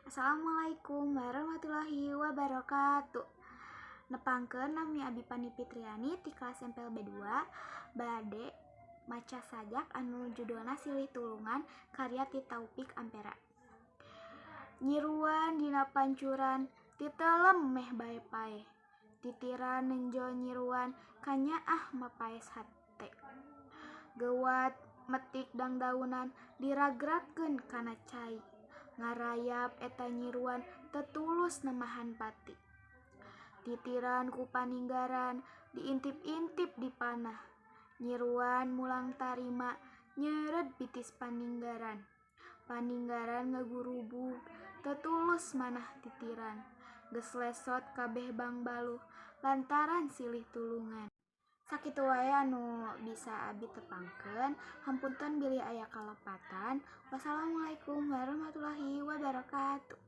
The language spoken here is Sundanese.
Assalamualaikum warahmatullahi wabarakatuh. Nepangkeun nami Abi Pani Fitriani ti kelas MPLB 2 bade maca sajak anu judulna Silih Tulungan karya ti Taufik Ampera. Nyiruan dina pancuran titelem meh bae pae. Titiran nenjo nyiruan kanyaah mapaes hate. Geuwat metik dangdaunan diragragkeun kana cai. Ngarayap eta nyiruan tetulus nemahan pati. Titiran ku paninggaran diintip-intip di panah. Nyiruan mulang tarima nyeureud bitis paninggaran. Paninggaran ngagurubug tetulus manah titiran. Geus lesot kabeh bangbaluh lantaran silih tulungan. Sakitu wae anu bisa Abi tepangkeun. Hampunten bilih aya kalepatan. Wassalamualaikum warahmatullahi wabarakatuh.